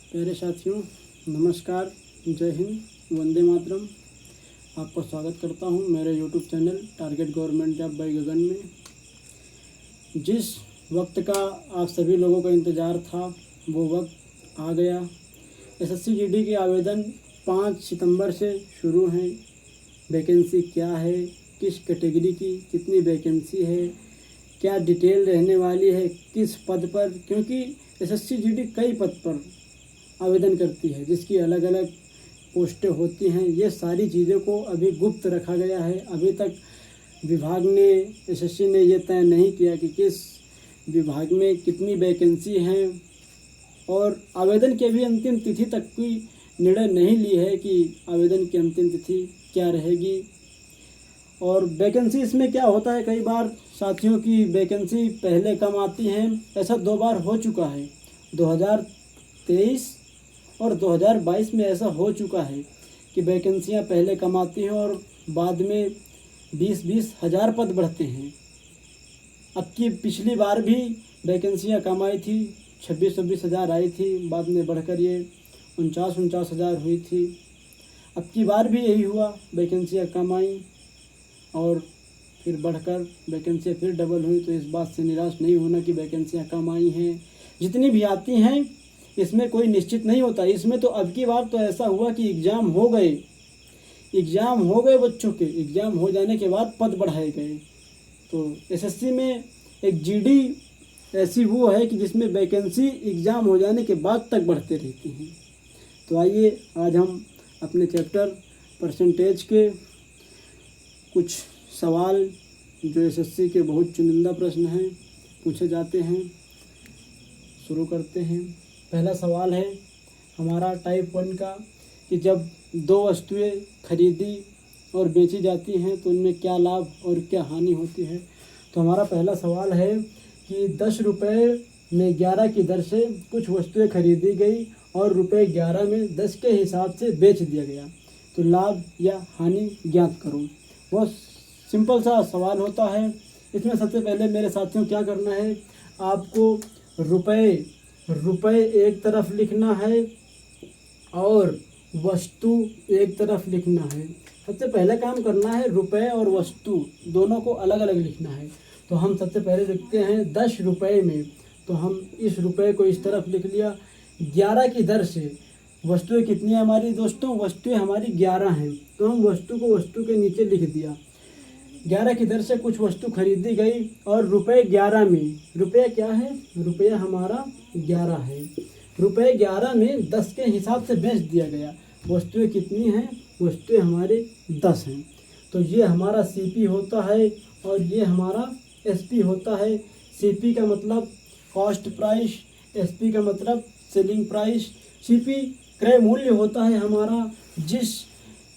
प्यारे साथियों, नमस्कार, जय हिंद, वंदे मातरम। आपको स्वागत करता हूं मेरे YouTube channel target government job by Gagan में। जिस वक्त का आप सभी लोगों का इंतज़ार था वो वक्त आ गया। एसएससी जीडी के आवेदन 5 सितंबर से शुरू हैं। वैकेंसी क्या है, किस कैटेगरी की कितनी वैकेंसी है, क्या डिटेल रहने वाली है, किस पद पर, क्योंकि एसएससी जीडी कई पद पर आवेदन करती है जिसकी अलग अलग पोस्टें होती हैं। ये सारी चीज़ों को अभी गुप्त रखा गया है। अभी तक विभाग ने, एसएससी ने ये तय नहीं किया कि किस विभाग में कितनी वैकेंसी हैं, और आवेदन की भी अंतिम तिथि तक कोई निर्णय नहीं ली है कि आवेदन की अंतिम तिथि क्या रहेगी। और वैकेंसी इसमें क्या होता है, कई बार साथियों की वैकेंसी पहले कम आती हैं। ऐसा 2 बार हो चुका है, 2023 और 2022 में ऐसा हो चुका है कि वैकेंसियां पहले कम आती हैं और बाद में 20-20 हज़ार पद बढ़ते हैं। अब की पिछली बार भी वैकेंसियां कम आई थी, 26-26 हज़ार आई थी, बाद में बढ़कर ये 49-49 हज़ार हुई थी। अब की बार भी यही हुआ, वैकेंसियां कम आई और फिर बढ़कर वैकेंसियां फिर डबल हुई। तो इस बात से निराश नहीं होना कि वैकेंसियां कम आई हैं। जितनी भी आती हैं इसमें कोई निश्चित नहीं होता। इसमें तो अब की बार तो ऐसा हुआ कि एग्ज़ाम हो गए बच्चों के, एग्ज़ाम हो जाने के बाद पद बढ़ाए गए। तो एसएससी में एक जीडी ऐसी वो है कि जिसमें वैकेंसी एग्ज़ाम हो जाने के बाद तक बढ़ते रहती हैं। तो आइए आज हम अपने चैप्टर परसेंटेज के कुछ सवाल जो एसएससी के बहुत चुनिंदा प्रश्न हैं पूछे जाते हैं, शुरू करते हैं। पहला सवाल है हमारा टाइप 1 का कि जब 2 वस्तुएं खरीदी और बेची जाती हैं तो उनमें क्या लाभ और क्या हानि होती है। तो हमारा पहला सवाल है कि 10 रुपये में 11 की दर से कुछ वस्तुएं खरीदी गई और रुपये 11 में 10 के हिसाब से बेच दिया गया, तो लाभ या हानि ज्ञात करो। बहुत सिंपल सा सवाल होता है। इसमें सबसे पहले मेरे साथियों क्या करना है, आपको रुपए एक तरफ लिखना है और वस्तु एक तरफ लिखना है। सबसे पहले काम करना है रुपए और वस्तु दोनों को अलग अलग लिखना है। तो हम सबसे पहले लिखते हैं 10 रुपये में, तो हम इस रुपये को इस तरफ लिख लिया। 11 की दर से वस्तुएं कितनी है हमारी दोस्तों, वस्तुएं हमारी 11 हैं, तो हम वस्तु को वस्तु के नीचे लिख दिया। 11 की दर से कुछ वस्तु खरीदी गई और रुपये 11 में, रुपये क्या है, रुपया हमारा 11 है, रुपये 11 में 10 के हिसाब से बेच दिया गया। वस्तुएं कितनी हैं, वस्तुएं हमारे 10 हैं। तो ये हमारा सीपी होता है और ये हमारा एसपी होता है। सीपी का मतलब कॉस्ट प्राइस, एसपी का मतलब सेलिंग प्राइस। सीपी क्रय मूल्य होता है हमारा, जिस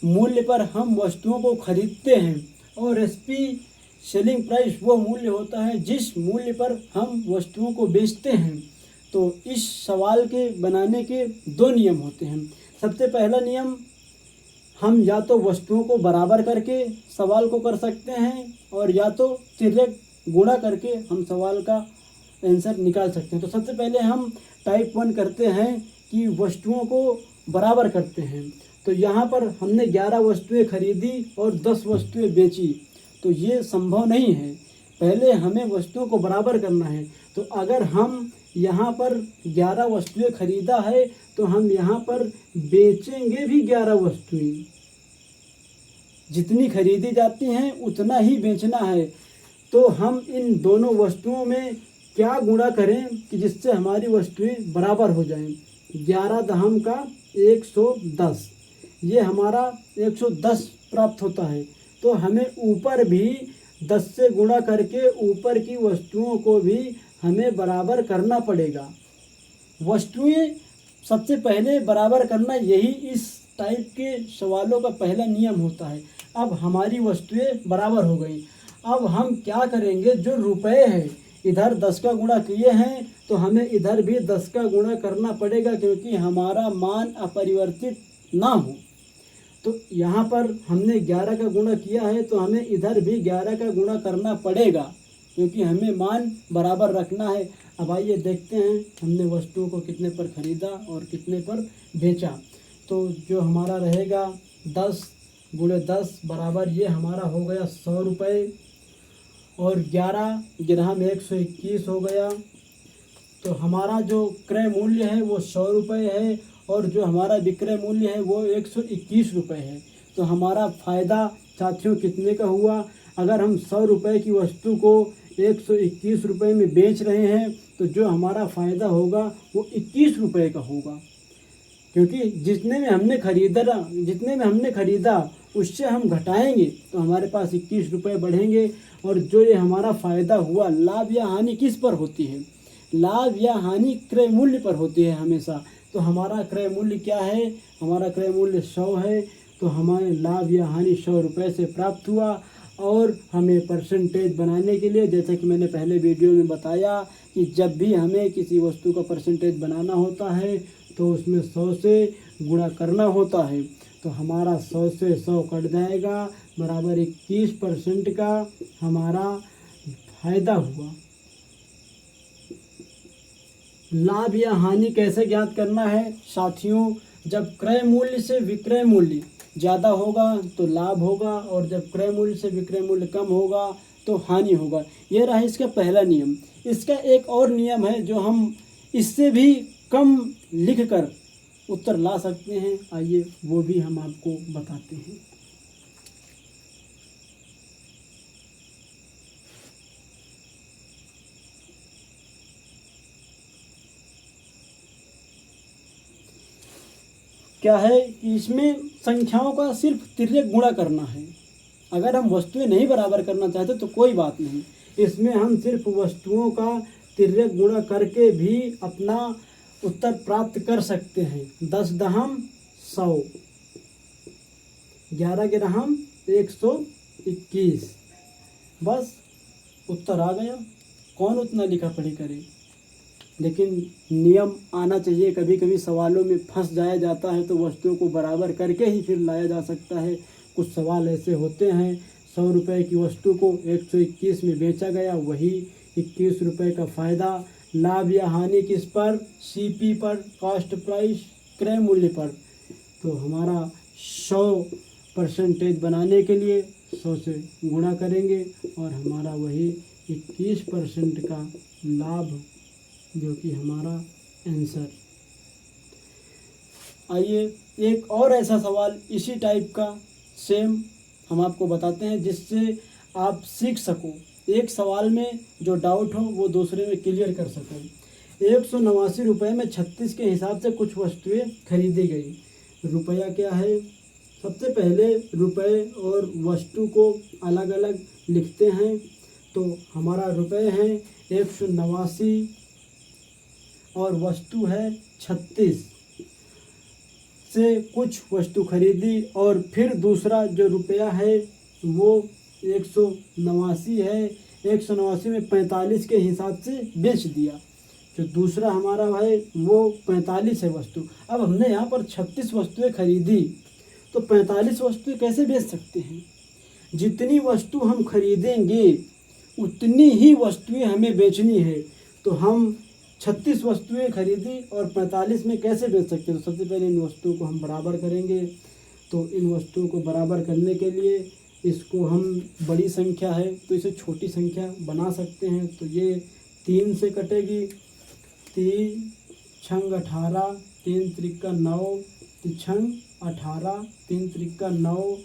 मूल्य पर हम वस्तुओं को खरीदते हैं, और एसपी सेलिंग प्राइस वो मूल्य होता है जिस मूल्य पर हम वस्तुओं को बेचते हैं। तो इस सवाल के बनाने के 2 नियम होते हैं। सबसे पहला नियम, हम या तो वस्तुओं को बराबर करके सवाल को कर सकते हैं और या तो तिर्यक गुणा करके हम सवाल का आंसर निकाल सकते हैं। तो सबसे पहले हम टाइप 1 करते हैं कि वस्तुओं को बराबर करते हैं। तो यहाँ पर हमने 11 वस्तुएं खरीदी और 10 वस्तुएं बेची, तो ये संभव नहीं है। पहले हमें वस्तुओं को बराबर करना है। तो अगर हम यहाँ पर 11 वस्तुएं खरीदा है तो हम यहाँ पर बेचेंगे भी 11 वस्तुएं। जितनी खरीदी जाती हैं उतना ही बेचना है। तो हम इन दोनों वस्तुओं में क्या गुणा करें कि जिससे हमारी वस्तुएं बराबर हो जाएं। 11 दहम का 110, ये हमारा 110 प्राप्त होता है। तो हमें ऊपर भी 10 से गुणा करके ऊपर की वस्तुओं को भी हमें बराबर करना पड़ेगा। वस्तुएं सबसे पहले बराबर करना, यही इस टाइप के सवालों का पहला नियम होता है। अब हमारी वस्तुएं बराबर हो गई। अब हम क्या करेंगे, जो रुपए है इधर 10 का गुणा किए हैं तो हमें इधर भी 10 का गुणा करना पड़ेगा, क्योंकि हमारा मान अपरिवर्तित ना हो। तो यहाँ पर हमने 11 का गुणा किया है तो हमें इधर भी 11 का गुणा करना पड़ेगा, क्योंकि हमें मान बराबर रखना है। अब आइए देखते हैं हमने वस्तुओं को कितने पर ख़रीदा और कितने पर बेचा। तो जो हमारा रहेगा 10 गुणे 10 बराबर ये हमारा हो गया 100 रुपये, और 11 ग्राम 121 हो गया। तो हमारा जो क्रय मूल्य है वो 100 रुपये है, और जो हमारा विक्रय मूल्य है वो 121 रुपये है। तो हमारा फ़ायदा साथियों कितने का हुआ? अगर हम 100 रुपये की वस्तु को 121 रुपये में बेच रहे हैं तो जो हमारा फ़ायदा होगा वो 21 रुपये का होगा, क्योंकि जितने में हमने ख़रीदा उससे हम घटाएंगे तो हमारे पास 21 रुपये बढ़ेंगे। और जो ये हमारा फ़ायदा हुआ, लाभ या हानि किस पर होती है? लाभ या हानि क्रय मूल्य पर होती है हमेशा। तो हमारा क्रय मूल्य क्या है? हमारा क्रय मूल्य 100 है, तो हमारे लाभ या हानि 100 रुपये से प्राप्त हुआ। और हमें परसेंटेज बनाने के लिए, जैसा कि मैंने पहले वीडियो में बताया कि जब भी हमें किसी वस्तु का परसेंटेज बनाना होता है तो उसमें 100 से गुणा करना होता है। तो हमारा 100 से 100 कट जाएगा, बराबर 21% का हमारा फायदा हुआ। लाभ या हानि कैसे ज्ञात करना है साथियों? जब क्रय मूल्य से विक्रय मूल्य ज़्यादा होगा तो लाभ होगा, और जब क्रय मूल्य से विक्रय मूल्य कम होगा तो हानि होगा। यह रहा इसका पहला नियम। इसका एक और नियम है जो हम इससे भी कम लिखकर उत्तर ला सकते हैं। आइए वो भी हम आपको बताते हैं। क्या है कि इसमें संख्याओं का सिर्फ तिर्यक गुणा करना है। अगर हम वस्तुएं नहीं बराबर करना चाहते तो कोई बात नहीं, इसमें हम सिर्फ वस्तुओं का तिर्यक गुणा करके भी अपना उत्तर प्राप्त कर सकते हैं। 10 दहम 100, 11 ग्राम 121, बस उत्तर आ गया। कौन उतना लिखा पढ़ी करे? लेकिन नियम आना चाहिए। कभी कभी सवालों में फंस जाया जाता है तो वस्तुओं को बराबर करके ही फिर लाया जा सकता है। कुछ सवाल ऐसे होते हैं, 100 रुपये की वस्तु को 121 में बेचा गया, वही 21 रुपये का फ़ायदा। लाभ या हानि किस पर? सीपी पर, कॉस्ट प्राइस, क्रय मूल्य पर। तो हमारा 100% बनाने के लिए 100 से गुणा करेंगे और हमारा वही 21% का लाभ, जो कि हमारा आंसर। आइए एक और ऐसा सवाल इसी टाइप का सेम हम आपको बताते हैं जिससे आप सीख सको। एक सवाल में जो डाउट हो वो दूसरे में क्लियर कर सको। 189 रुपये में 36 के हिसाब से कुछ वस्तुएं खरीदी गई। रुपया क्या है? सबसे पहले रुपये और वस्तु को अलग अलग लिखते हैं। तो हमारा रुपये है 189 और वस्तु है 36 से कुछ वस्तु खरीदी, और फिर दूसरा जो रुपया है वो 189 है, 189 में 45 के हिसाब से बेच दिया। जो दूसरा हमारा है वो 45 है वस्तु। अब हमने यहाँ पर 36 वस्तुएं खरीदी तो 45 वस्तुएं कैसे बेच सकते हैं? जितनी वस्तु हम खरीदेंगे उतनी ही वस्तुएं हमें बेचनी है। तो हम 36 वस्तुएं खरीदी और 45 में कैसे बेच सकते हैं? तो सबसे पहले इन वस्तुओं को हम बराबर करेंगे। तो इन वस्तुओं को बराबर करने के लिए इसको हम, बड़ी संख्या है तो इसे छोटी संख्या बना सकते हैं। तो ये 3 से कटेगी, 3 छंग 18, 3 त्रिक 9, 3 छंग 18, 3 त्रिक 9,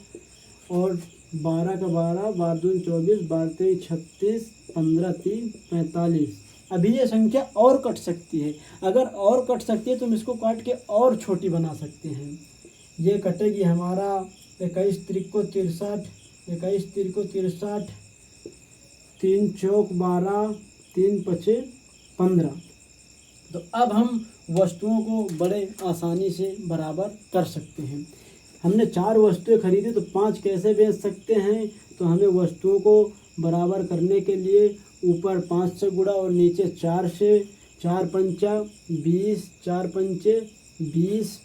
और 12 का 12, 12 दूनी 24, 12 तेईस 36, 15 3 45। अभी ये संख्या और कट सकती है। अगर और कट सकती है तो हम इसको काट के और छोटी बना सकते हैं। ये कटेगी हमारा 21 त्रिक 63, 21 त्रिक 63, 3 चौक 12, 3 पचे 15। तो अब हम वस्तुओं को बड़े आसानी से बराबर कर सकते हैं। हमने 4 वस्तुएं खरीदी तो 5 कैसे बेच सकते हैं? तो हमें वस्तुओं को बराबर करने के लिए ऊपर 5 से गुणा और नीचे 4 से, 4 पंचा 20, 4 पंचे 20।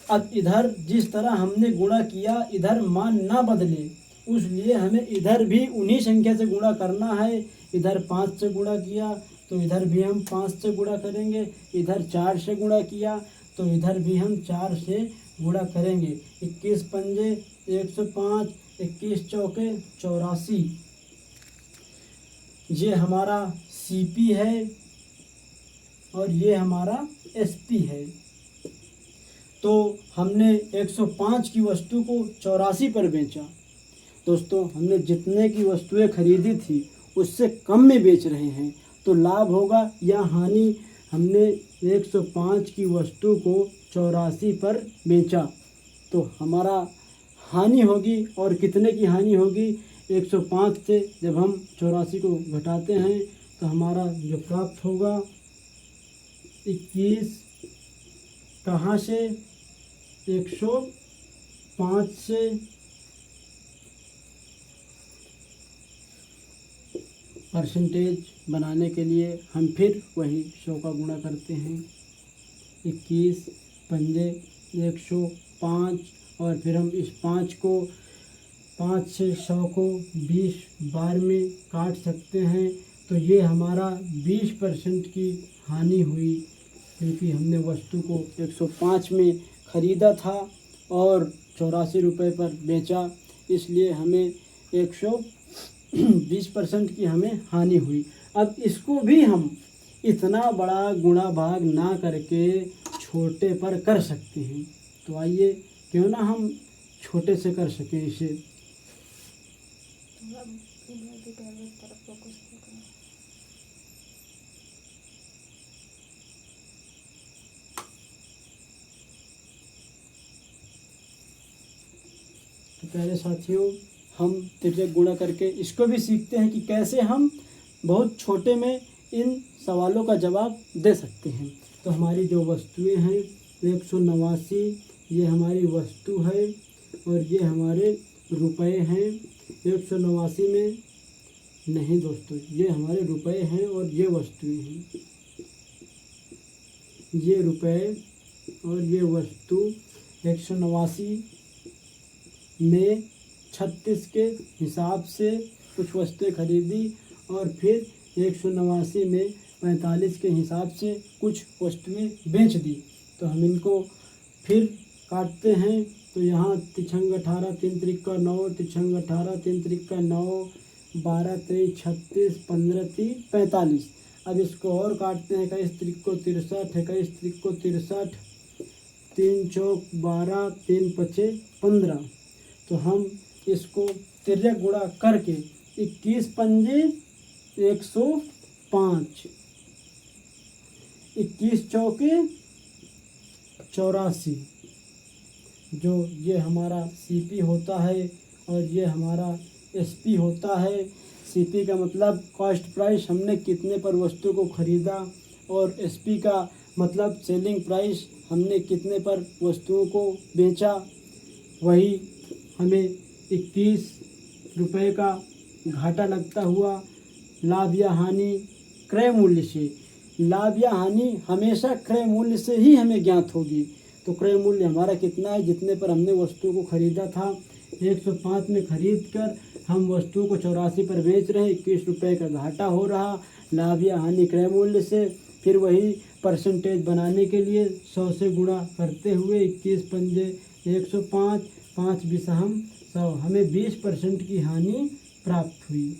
अब इधर जिस तरह हमने गुणा किया इधर मान ना बदले, इसलिए हमें इधर भी उन्हीं संख्या से गुणा करना है। इधर 5 से गुणा किया तो इधर भी हम 5 से गुणा करेंगे, इधर 4 से गुणा किया तो इधर भी हम 4 से गुणा करेंगे। 21 पंजे 105, 21 चौके 84। ये हमारा सीपी है और ये हमारा एसपी है। तो हमने 105 की वस्तु को 84 पर बेचा। दोस्तों, हमने जितने की वस्तुएं खरीदी थी उससे कम में बेच रहे हैं, तो लाभ होगा या हानि? हमने 105 की वस्तु को 84 पर बेचा तो हमारा हानि होगी। और कितने की हानि होगी? 105 से जब हम 84 को घटाते हैं तो हमारा जो प्राप्त होगा 21 कहाँ से? 105 से परसेंटेज बनाने के लिए हम फिर वही 100 का गुणा करते हैं। 21 पंजे 105 और फिर हम इस 5 को 5 से 100 को 20 बार में काट सकते हैं। तो ये हमारा 20% की हानि हुई, क्योंकि हमने वस्तु को 105 में ख़रीदा था और 84 रुपये पर बेचा, इसलिए हमें 120% की हमें हानि हुई। अब इसको भी हम इतना बड़ा गुणा भाग ना करके छोटे पर कर सकते हैं। तो आइए क्यों ना हम छोटे से कर सकें इसे। तो पहले साथियों हम तिर्यक गुणा करके इसको भी सीखते हैं कि कैसे हम बहुत छोटे में इन सवालों का जवाब दे सकते हैं। तो हमारी जो वस्तुएं हैं 189, ये हमारी वस्तु है और ये हमारे रुपए हैं। 189 में नहीं दोस्तों, ये हमारे रुपए हैं और ये वस्तुएं हैं। ये रुपए और ये वस्तु 189 में 36 के हिसाब से कुछ वस्तुएं खरीदी और फिर 189 में 45 के हिसाब से कुछ वस्तुएं बेच दी। तो हम इनको फिर काटते हैं। तो यहाँ तिछंग 18 3 त्रिक 9, तिछंग 18 3 त्रिक 9, 12 3 36, 15 3 45। अब इसको और काटते हैं। 21 त्रिक को 63, 21 त्रिक को 63, 3 चौक 12, 3 पचे 15। तो हम इसको तिर्यक गुणा करके 21 पंजे 105, 21 चौके 84, जो ये हमारा सीपी होता है और ये हमारा एसपी होता है। सीपी का मतलब कॉस्ट प्राइस, हमने कितने पर वस्तु को ख़रीदा, और एसपी का मतलब सेलिंग प्राइस, हमने कितने पर वस्तुओं को बेचा। वही हमें 21 रुपये का घाटा लगता हुआ लाभ या हानि क्रय मूल्य से। लाभ या हानि हमेशा क्रय मूल्य से ही हमें ज्ञात होगी। तो क्रय मूल्य हमारा कितना है? जितने पर हमने वस्तु को ख़रीदा था 105 में खरीद कर हम वस्तु को 84 पर बेच रहे हैं, 21 रुपये का घाटा हो रहा। लाभ या हानि क्रय मूल्य से, फिर वही परसेंटेज बनाने के लिए 100 से गुणा करते हुए 21 पंजे 105, 5 बिसहम 100, हमें 20% की हानि प्राप्त हुई।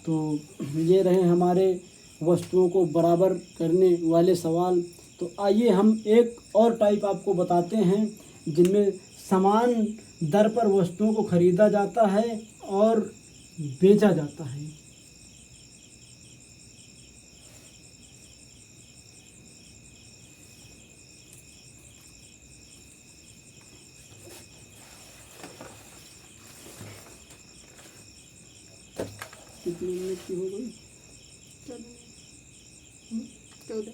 तो ये रहे हमारे वस्तुओं को बराबर करने वाले सवाल। तो आइए हम एक और टाइप आपको बताते हैं जिनमें समान दर पर वस्तुओं को खरीदा जाता है और बेचा जाता है। कितने मिनट की हो गई? 14 मिनट।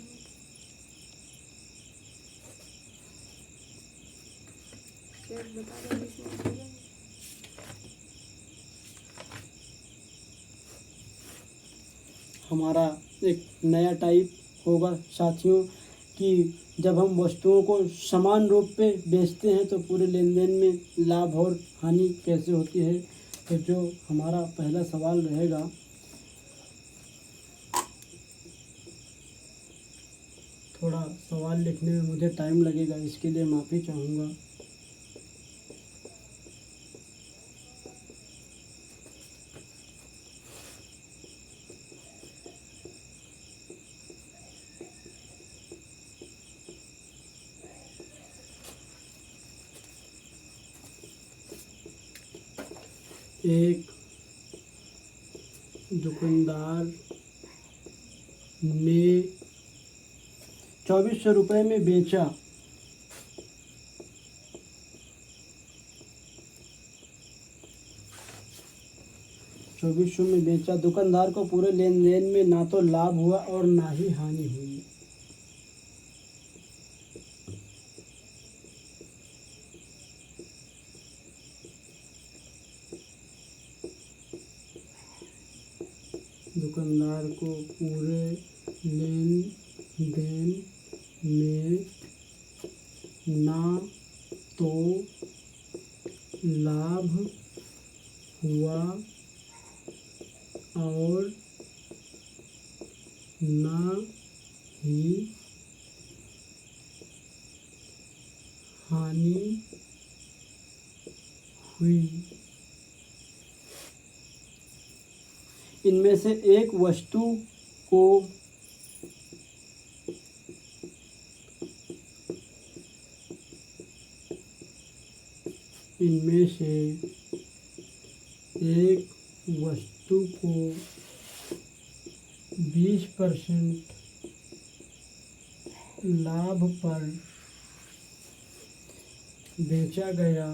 हमारा एक नया टाइप होगा साथियों कि जब हम वस्तुओं को समान रूप पे बेचते हैं तो पूरे लेन देन में लाभ और हानि कैसे होती है। तो जो हमारा पहला सवाल रहेगा थोड़ा सवाल लिखने में मुझे टाइम लगेगा, इसके लिए माफ़ी चाहूँगा। एक दुकानदार ने 2400 रुपये में बेचा। दुकानदार को पूरे लेन देन में ना तो लाभ हुआ और ना ही हानि हुई। दुकानदार को पूरे लेन देन में ना तो लाभ हुआ और ना ही हानि हुई। इनमें से एक वस्तु को इनमें से एक वस्तु को 20% लाभ पर बेचा गया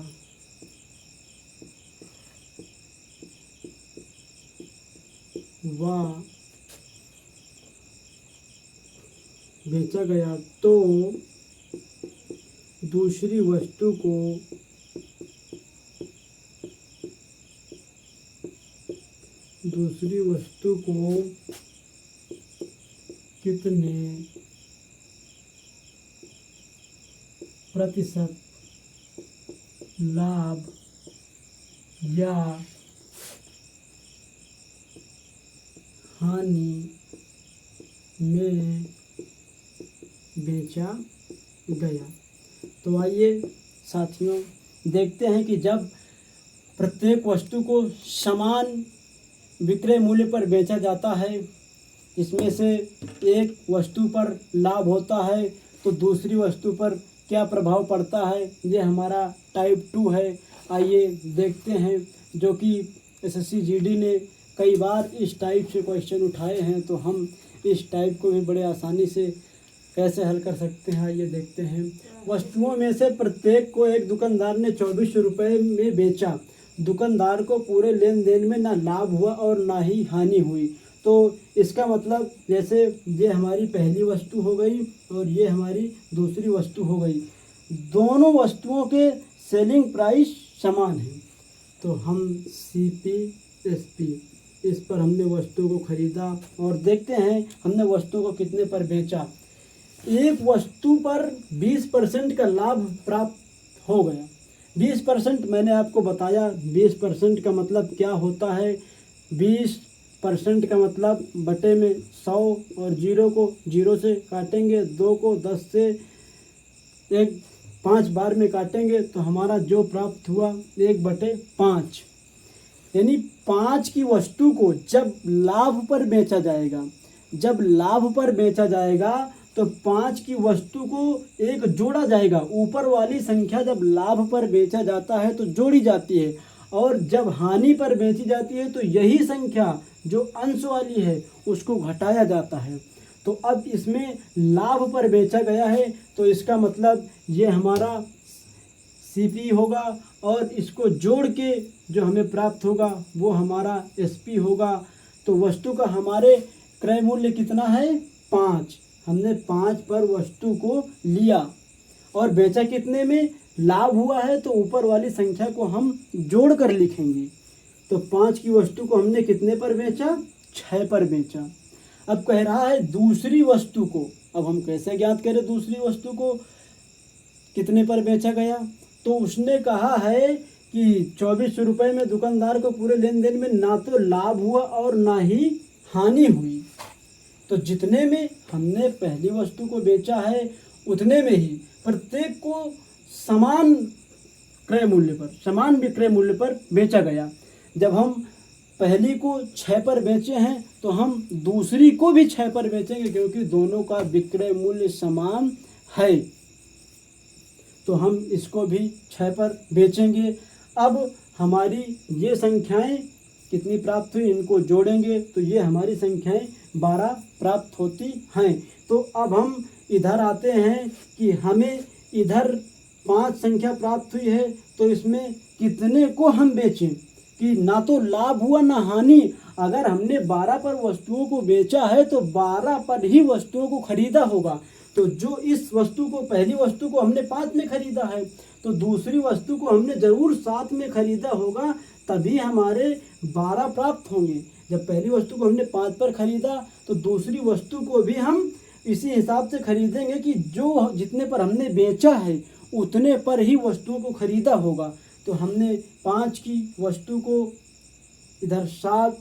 तो दूसरी वस्तु को कितने प्रतिशत लाभ या हानि में बेचा गया। तो आइए साथियों, देखते हैं कि जब प्रत्येक वस्तु को समान विक्रय मूल्य पर बेचा जाता है, इसमें से एक वस्तु पर लाभ होता है तो दूसरी वस्तु पर क्या प्रभाव पड़ता है, ये हमारा टाइप 2 है। आइए देखते हैं, जो कि एसएससी जीडी ने कई बार इस टाइप से क्वेश्चन उठाए हैं, तो हम इस टाइप को भी बड़े आसानी से कैसे हल कर सकते हैं। आइए देखते हैं। वस्तुओं में से प्रत्येक को एक दुकानदार ने 2400 रुपये में बेचा। दुकानदार को पूरे लेन देन में ना लाभ हुआ और ना ही हानि हुई। तो इसका मतलब जैसे ये हमारी पहली वस्तु हो गई और ये हमारी दूसरी वस्तु हो गई, दोनों वस्तुओं के सेलिंग प्राइस समान हैं। तो हम CP इस पर हमने वस्तु को खरीदा और देखते हैं हमने वस्तु को कितने पर बेचा। एक वस्तु पर 20% का लाभ प्राप्त हो गया। 20% मैंने आपको बताया, 20% का मतलब क्या होता है। 20% का मतलब बटे में 100 और 0 को 0 से काटेंगे, 2 को 10 से 5 बार में काटेंगे तो हमारा जो प्राप्त हुआ 1/5, यानी 5 की वस्तु को जब लाभ पर बेचा जाएगा तो 5 की वस्तु को एक जोड़ा जाएगा। ऊपर वाली संख्या जब लाभ पर बेचा जाता है तो जोड़ी जाती है, और जब हानि पर बेची जाती है तो यही संख्या जो अंश वाली है उसको घटाया जाता है। तो अब इसमें लाभ पर बेचा गया है तो इसका मतलब ये हमारा CP होगा, और इसको जोड़ के जो हमें प्राप्त होगा वो हमारा SP होगा। तो वस्तु का हमारे क्रय मूल्य कितना है? 5। हमने 5 पर वस्तु को लिया और बेचा कितने में? लाभ हुआ है तो ऊपर वाली संख्या को हम जोड़ कर लिखेंगे। तो 5 की वस्तु को हमने कितने पर बेचा? 6 पर बेचा। अब कह रहा है दूसरी वस्तु को, अब हम कैसे ज्ञात करें दूसरी वस्तु को कितने पर बेचा गया? तो उसने कहा है कि 2400 रुपये में दुकानदार को पूरे लेन देन में ना तो लाभ हुआ और ना ही हानि हुई। तो जितने में हमने पहली वस्तु को बेचा है उतने में ही प्रत्येक को समान क्रय मूल्य पर, समान विक्रय मूल्य पर बेचा गया। जब हम पहली को 6 पर बेचे हैं तो हम दूसरी को भी 6 पर बेचेंगे, क्योंकि दोनों का विक्रय मूल्य समान है, तो हम इसको भी 6 पर बेचेंगे। अब हमारी ये संख्याएं कितनी प्राप्त हुई, इनको जोड़ेंगे तो ये हमारी संख्याएं 12 प्राप्त होती हैं। तो अब हम इधर आते हैं कि हमें इधर 5 संख्या प्राप्त हुई है, तो इसमें कितने को हम बेचें कि ना तो लाभ हुआ ना हानि। अगर हमने 12 पर वस्तुओं को बेचा है तो 12 पर ही वस्तुओं को खरीदा होगा। तो जो इस वस्तु को, पहली वस्तु को हमने 5 में खरीदा है, तो दूसरी वस्तु को हमने ज़रूर 7 में खरीदा होगा, तभी हमारे 12 प्राप्त होंगे। जब पहली वस्तु को हमने 5 पर खरीदा तो दूसरी वस्तु को भी हम इसी हिसाब से खरीदेंगे कि जो जितने पर हमने बेचा है उतने पर ही वस्तुओं को खरीदा होगा। तो हमने 5 की वस्तु को इधर 7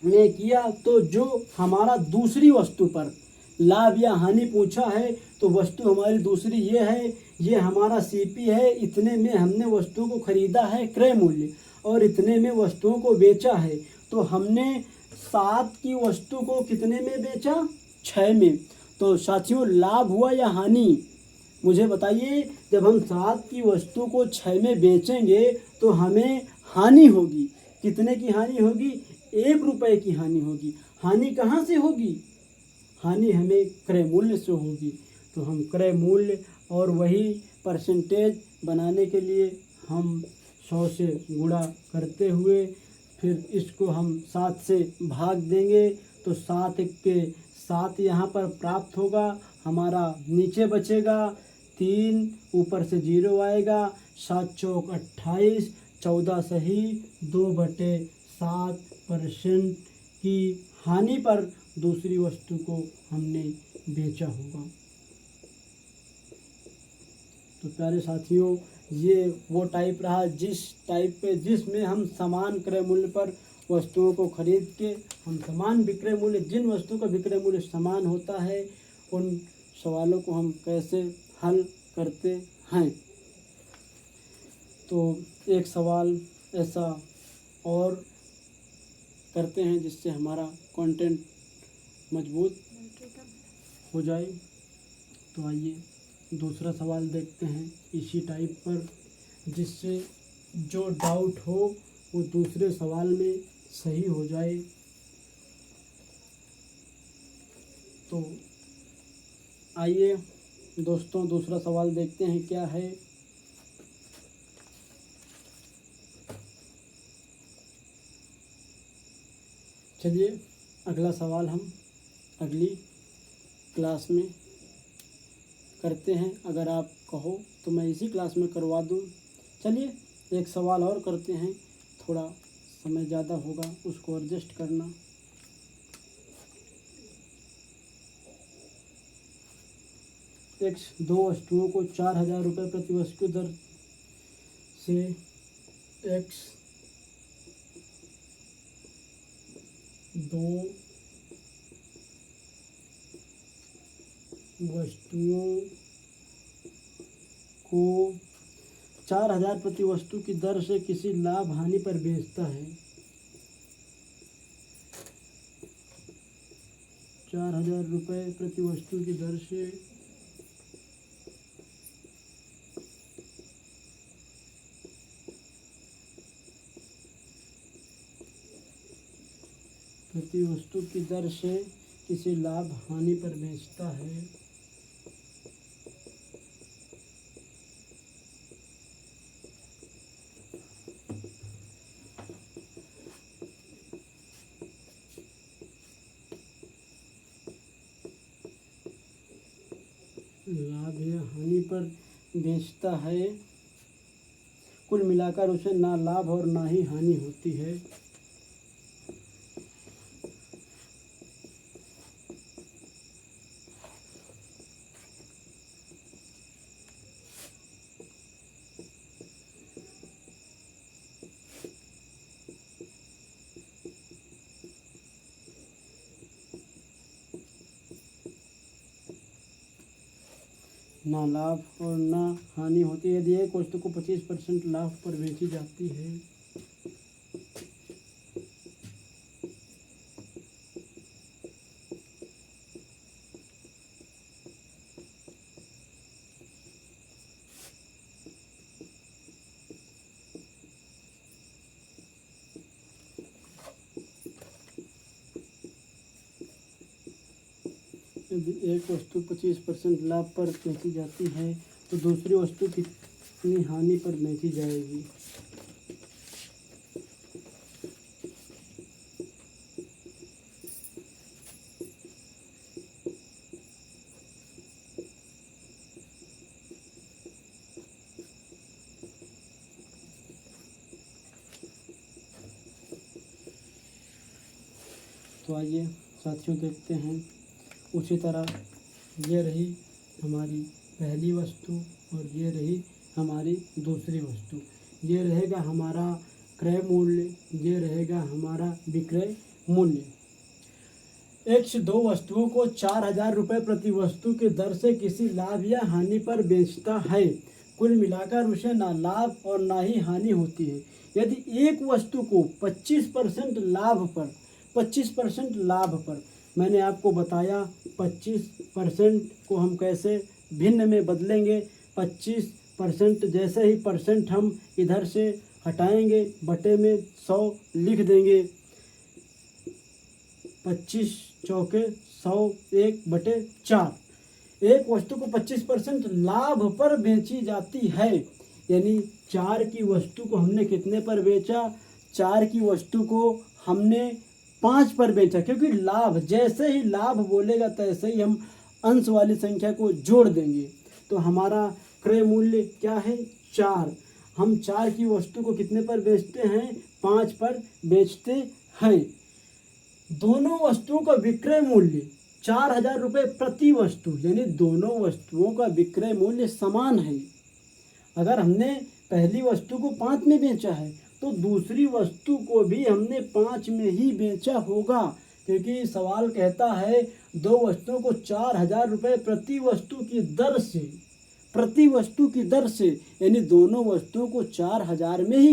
में किया, तो जो हमारा दूसरी वस्तु पर लाभ या हानि पूछा है, तो वस्तु हमारी दूसरी ये है, ये हमारा सीपी है, इतने में हमने वस्तुओं को खरीदा है क्रय मूल्य, और इतने में वस्तुओं को बेचा है। तो हमने 7 की वस्तु को कितने में बेचा, 6 में। तो साथियों, लाभ हुआ या हानि, मुझे बताइए। जब हम 7 की वस्तु को 6 में बेचेंगे तो हमें हानि होगी। कितने की हानि होगी, 1 रुपये की हानि होगी। हानि कहाँ से होगी, हानि हमें क्रय मूल्य से होगी। तो हम क्रय मूल्य और वही परसेंटेज बनाने के लिए हम 100 से गुणा करते हुए फिर इसको हम 7 से भाग देंगे, तो 7 के 7 यहाँ पर प्राप्त होगा। हमारा नीचे बचेगा 3, ऊपर से 0 आएगा, 7 चौक 28, 14 सही 2/7% की हानि पर दूसरी वस्तु को हमने बेचा होगा। तो प्यारे साथियों, ये वो टाइप रहा जिसमें हम समान क्रय मूल्य पर वस्तुओं को खरीद के हम समान विक्रय मूल्य, जिन वस्तु का विक्रय मूल्य समान होता है, उन सवालों को हम कैसे हल करते हैं। तो एक सवाल ऐसा और करते हैं जिससे हमारा कंटेंट मजबूत हो जाए। तो आइए दूसरा सवाल देखते हैं इसी टाइप पर, जिससे जो डाउट हो वो दूसरे सवाल में सही हो जाए। तो आइए दोस्तों दूसरा सवाल देखते हैं क्या है। चलिए अगला सवाल हम अगली क्लास में करते हैं। अगर आप कहो तो मैं इसी क्लास में करवा दूं। चलिए एक सवाल और करते हैं, थोड़ा समय ज़्यादा होगा, उसको एडजस्ट करना। दो वस्तुओं को 4000 रुपये प्रति वस्तु दर से एक्स 2 वस्तुओं को 4000 प्रति वस्तु की दर से किसी लाभ हानि पर बेचता है। 4000 रुपये प्रति वस्तु की दर से किसी लाभ हानि पर बेचता है। लाभ या हानि पर बेचता है, कुल मिलाकर उसे ना लाभ और ना ही हानि होती है। ना लाभ और ना हानि होती है। यदि एक वस्तु को 25% लाभ पर बेची जाती है यदि एक वस्तु 25% लाभ पर बेची जाती है तो दूसरी वस्तु कितनी हानि पर बेची जाएगी। तो आइए साथियों देखते हैं। उसी तरह ये रही हमारी पहली वस्तु और ये रही हमारी दूसरी वस्तु। ये रहेगा हमारा क्रय मूल्य, ये रहेगा हमारा विक्रय मूल्य। एक से दो वस्तुओं को 4,000 रुपये प्रति वस्तु के दर से किसी लाभ या हानि पर बेचता है। कुल मिलाकर उसे ना लाभ और ना ही हानि होती है। यदि एक वस्तु को 25% लाभ पर मैंने आपको बताया 25% को हम कैसे भिन्न में बदलेंगे। 25% जैसे ही परसेंट हम इधर से हटाएंगे बटे में 100 लिख देंगे। 25 चौके 100 1/4। एक वस्तु को 25% लाभ पर बेची जाती है, यानी 4 की वस्तु को हमने कितने पर बेचा? 4 की वस्तु को हमने 5 पर बेचा, क्योंकि लाभ जैसे ही लाभ बोलेगा तैसे ही हम अंश वाली संख्या को जोड़ देंगे। तो हमारा क्रय मूल्य क्या है? 4। हम 4 की वस्तु को कितने पर बेचते हैं? 5 पर बेचते हैं। दोनों वस्तुओं का विक्रय मूल्य 4,000 रुपये प्रति वस्तु, यानी दोनों वस्तुओं का विक्रय मूल्य समान है। अगर हमने पहली वस्तु को 5 में बेचा है तो दूसरी वस्तु को भी हमने 5 में ही बेचा होगा, क्योंकि सवाल कहता है दो वस्तुओं को 4,000 रुपये प्रति वस्तु की दर से, यानी दोनों वस्तुओं को 4,000 में ही